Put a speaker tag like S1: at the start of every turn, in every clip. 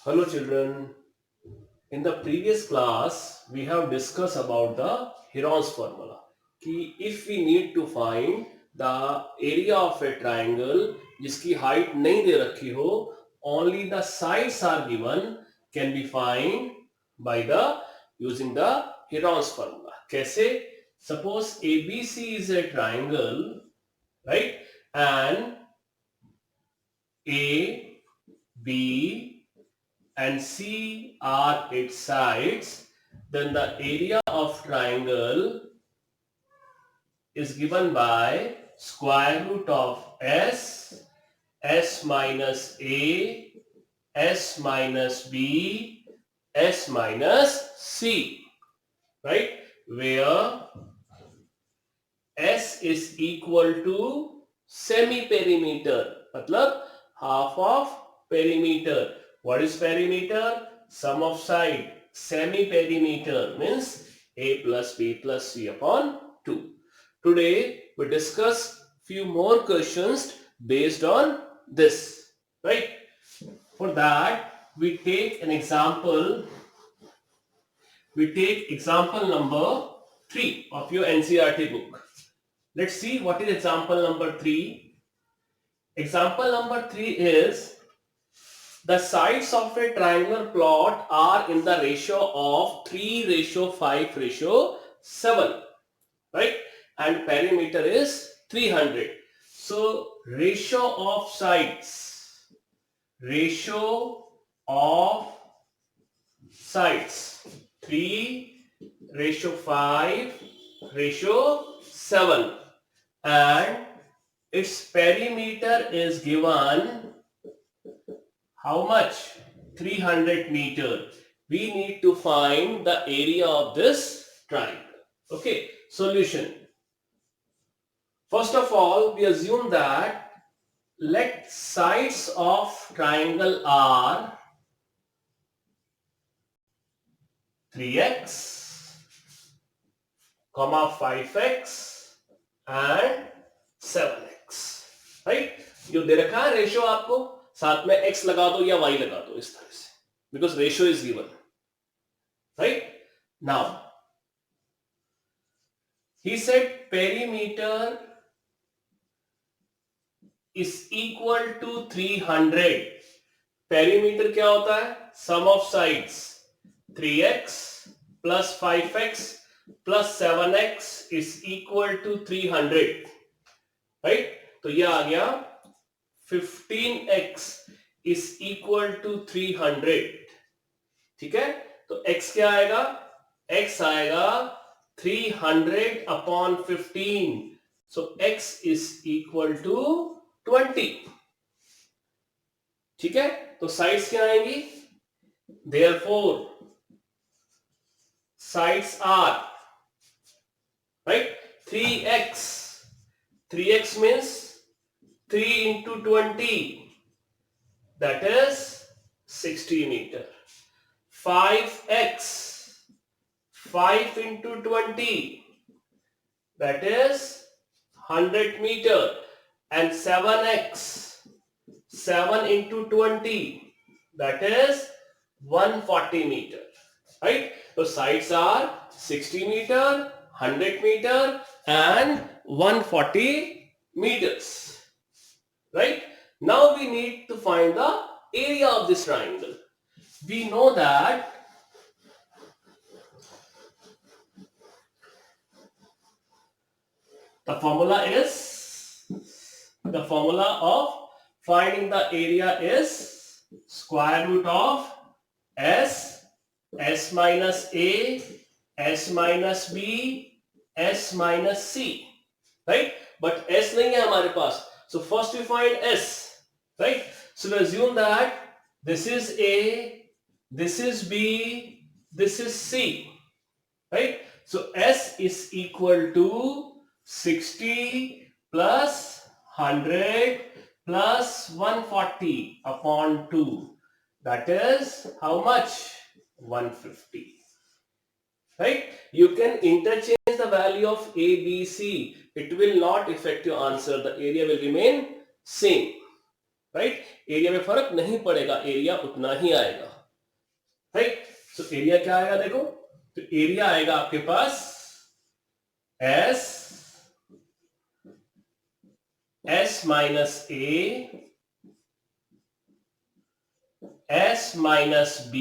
S1: Hello children. In the previous class, we have discussed about the Heron's formula. कि if we need to find the area of a triangle जिसकी height नहीं दे रखी हो, only the sides are given, can be find by the using the Heron's formula. कैसे? Suppose ABC is a triangle, right? And A, B, and C are its sides, then the area of triangle is given by square root of S, S minus A, S minus B, S minus C, right? Where S is equal to semi-perimeter, मतलब half of perimeter. What is perimeter? Sum of side. Semi-perimeter means A plus B plus C upon 2. Today we discuss few more questions based on this, right? For that we take an example. We take example number 3 of your NCERT book. Let's see what is example number 3. Example number 3 is the sides of a triangular plot are in the ratio of 3:5:7, right? And perimeter is 300. So ratio of sides 3:5:7, and its perimeter is given how much? 300 meter. We need to find the area of this triangle. Okay, solution. First of all, we assume that let sides of triangle are 3x, 5x and 7x, right? जो दे रखा है ratio आपको, साथ में x लगा दो या y लगा दो इस तरह से, because ratio is given, right? Now he said perimeter is equal to 300. Perimeter क्या होता है? Sum of sides 3x plus 5x plus 7x is equal to 300, right? तो ये आ गया 15x is equal to 300. ठीक है, तो x क्या आएगा? x आएगा 300 upon 15. So x is equal to 20. ठीक है, तो साइड्स क्या आएंगी? Therefore sides are, right, 3x. 3x means 3 into 20, that is 60 meter. 5x, 5 into 20, that is 100 meter. And 7x, 7 into 20, that is 140 meter, right? So sides are 60 meter, 100 meter and 140 meters, right? Now we need to find the area of this triangle. We know that the formula of finding the area is square root of S minus A, S minus B, S minus C, right? But S नहीं है हमारे पास. So first we find S, right? So we assume that this is A, this is B, this is C, right? So S is equal to 60 plus 100 plus 140 upon 2. That is how much? 150. Right? You can interchange the value of A, B, C. It will not affect your answer. The area will remain same. Right? Area में फर्क नहीं पड़ेगा, area उतना ही आएगा. So area क्या आएगा देखो, तो एरिया आएगा आपके पास S minus A, S minus B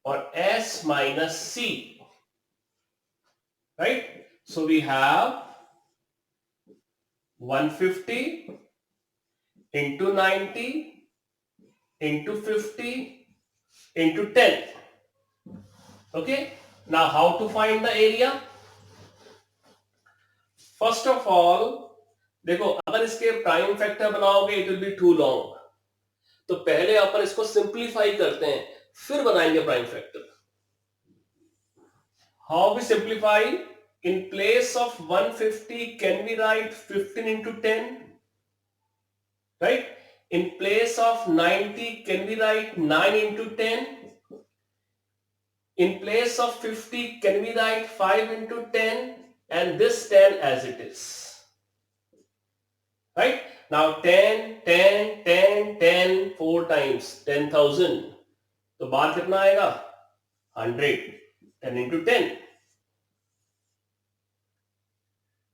S1: और S minus C, right? So we have 150 into 90 into 50 into 10. Okay, now how to find the area? First of all, देखो अगर इसके प्राइम फैक्टर बनाओगे it will be too long, तो पहले अपन इसको simplify करते हैं फिर बनाएंगे prime factor. How we simplify? In place of 150, can we write 15 into 10? Right? In place of 90, can we write 9 into 10? In place of 50, can we write 5 into 10? And this 10 as it is. Right? Now 10, 10, 10, 10, 4 times, 10,000. तो बाहर कितना आएगा? 100. 10 into 10.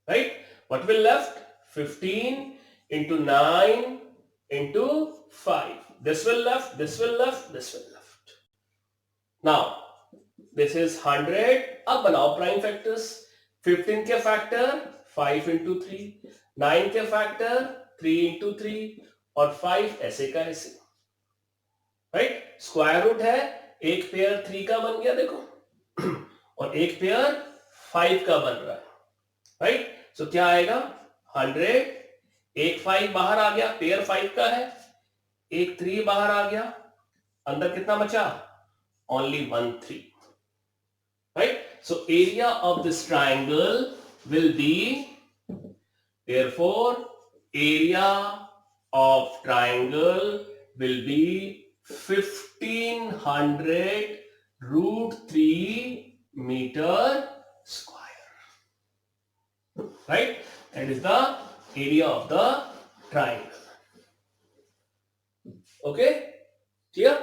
S1: Right? What will left? 15 into 9 into 5. This will left, this will left, this will left. Now, this is 100. अब बनाओ prime factors. 15 के factor 5 into 3, 9 के factor 3 into 3 और 5 ऐसे का ऐसे. राइट? स्क्वायर रूट है, एक पेयर 3 का बन गया देखो और एक पेयर 5 का बन रहा है. राइट? सो क्या आएगा? 100. एक 5 बाहर आ गया, पेयर 5 का है. एक 3 बाहर आ गया, अंदर कितना बचा? Only 1 3. Right? So area of this triangle will be, therefore area of triangle will be 1500 root 3 meter square. Right? That is the area of the triangle. Okay? Clear?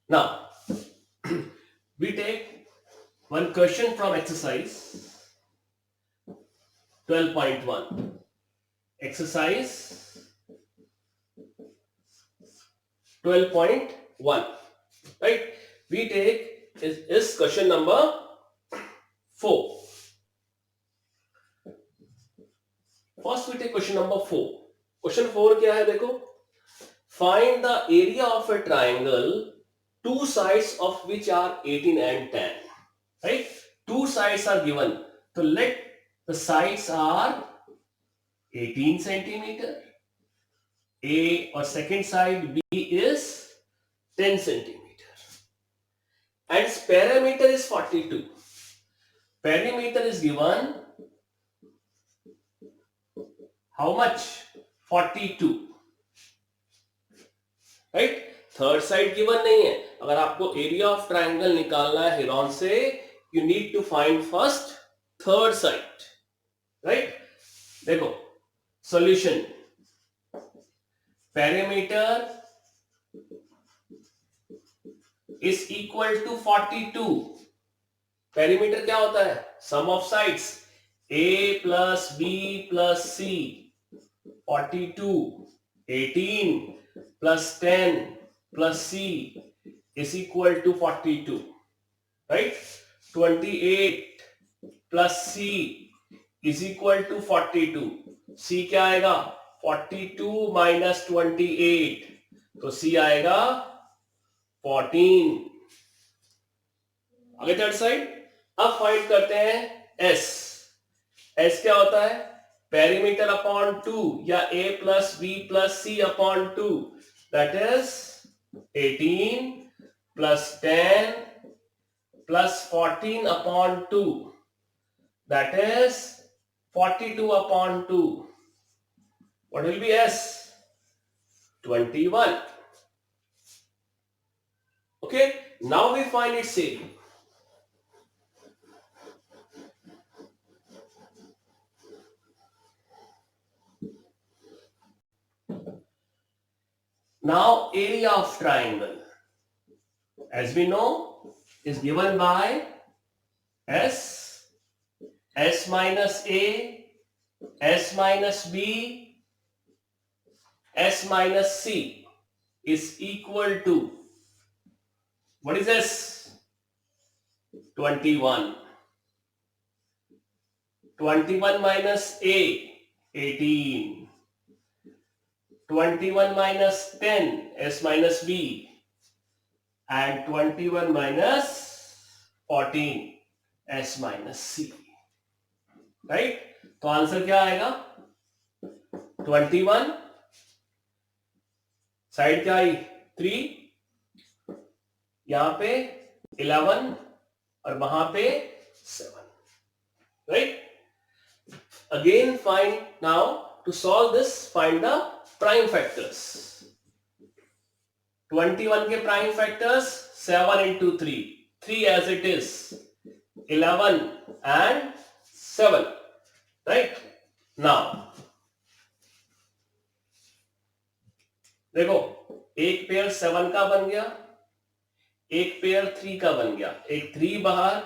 S1: Now, we take one question from exercise 12.1. Exercise 12.1. Right? We take is question number 4. First we take question number 4. Question 4 क्या है देखो? Find the area of a triangle, two sides of which are 18 and 10. Right? Two sides are given. So let the sides are 18 centimeter. A or second side B is 10 centimeter. And its perimeter is 42. Perimeter is given how much? 42. Right? Third side given नहीं है. अगर आपको area of triangle निकालना है Heron से, you need to find first third side. Right? देखो solution. Perimeter is equal to 42. Perimeter क्या होता है? Sum of sides a plus b plus c. 42. 18 plus 10 plus C is equal to 42. Right? 28 plus C is equal to 42. C क्या आएगा? 42 minus 28. तो C आएगा 14. आगे third side. अब find करते हैं S. S क्या होता है? पेरीमीटर अपॉन 2 या A plus B plus C upon 2. That is 18 plus 10 plus 14 upon 2. That is 42 upon 2. What will be S? 21. Okay. Now we find its area. Now area of triangle. as we know, is given by S, S minus A, S minus B, S minus C is equal to, what is this? 21. 21 minus A, 18. 21 minus 10, S minus B, and 21 minus 14, S minus C. Right? तो answer क्या आएगा? 21, side क्या आई? 3, यहां पे 11 और वहां पे 7. Right? Again, find now to solve this, find the prime factors. 21 के prime factors 7 into 3, 3 as it is, 11 and 7. Right? Now देखो, एक पेयर 7 का बन गया, एक पेयर 3 का बन गया, एक 3 बाहर,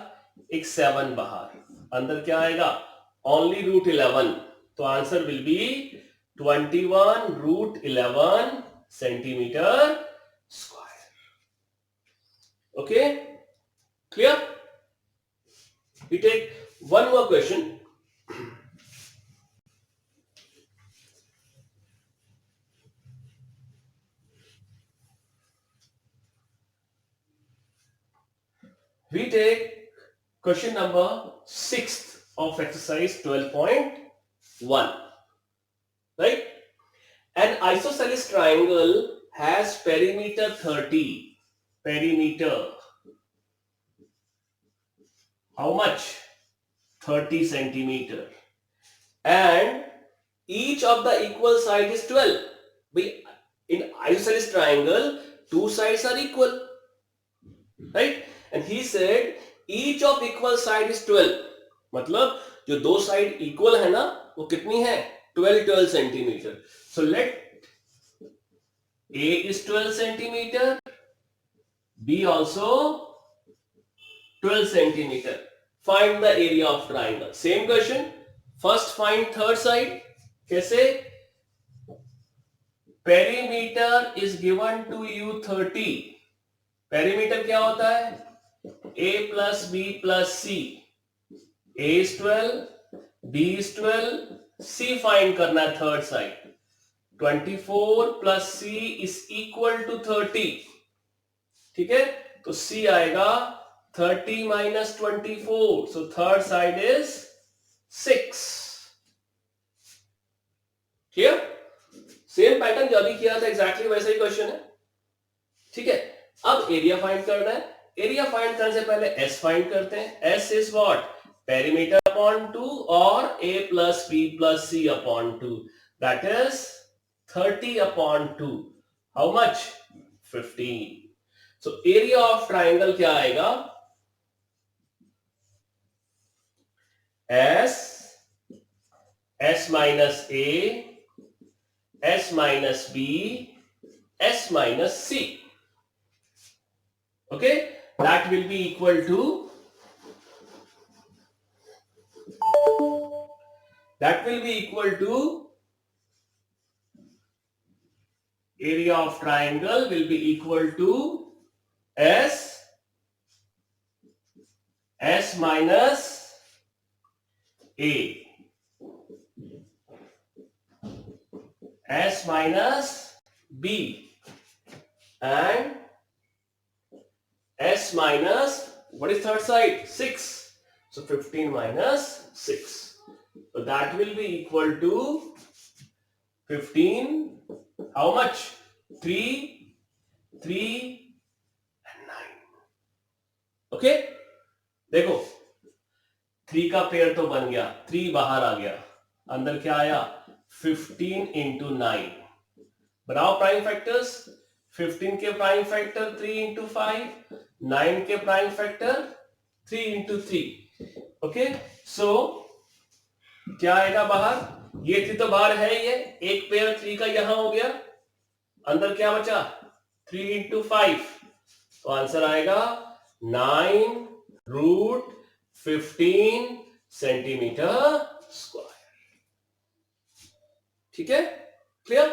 S1: एक 7 बाहर. अंदर क्या आएगा? Only root 11. तो answer will be 21 root 11 centimeter square. Okay? Clear? We take one more question. We take question number 6 of exercise 12.1. Right? An isosceles triangle has perimeter 30. Perimeter. How much? 30 centimeter. And each of the equal side is 12. In isosceles triangle, two sides are equal. Right? And he said each of equal side is 12. मतलब जो दो side equal है ना, वो कितनी है? 12 centimetre. So let A is 12 centimeter, B also 12 centimeter. Find the area of triangle. Same question. First find third side. कैसे? Perimeter is given to you 30. Perimeter क्या होता है? A plus B plus C. A is 12, B is 12, C find करना है third side. 24 plus C is equal to 30. ठीक है? तो C आएगा 30 minus 24. So third side is 6. Clear? Same pattern जो अभी किया था एग्जैक्टली वैसा ही क्वेश्चन है. ठीक है? अब एरिया फाइंड करना है. एरिया फाइंड करने से पहले S फाइंड करते हैं. S is what? Perimeter upon 2 or A plus B plus C upon 2. That is 30 upon 2. How much? 15. So area of triangle क्या आएगा? S minus A, S minus B, S minus C. Okay? That will be equal to, area of triangle will be equal to S minus A, S minus B, and S minus, what is third side? 6. So 15 minus 6. So that will be equal to 15. How much? 3, 3 and 9. Okay? देखो 3 का pair तो बन गया, 3 बाहर आ गया, अंदर क्या आया? 15 into 9. बनाओ प्राइम फैक्टर्स. 15 के प्राइम फैक्टर 3 into 5, 9 के प्राइम फैक्टर 3 into 3. ओके? सो क्या आएगा बाहर? ये 3 तो बाहर है ही है. एक पेयर 3 का यहां हो गया, अंदर क्या बचा? 3 into 5. तो आंसर आएगा 9√15 सेंटीमीटर स्क्वायर। ठीक है, क्लियर?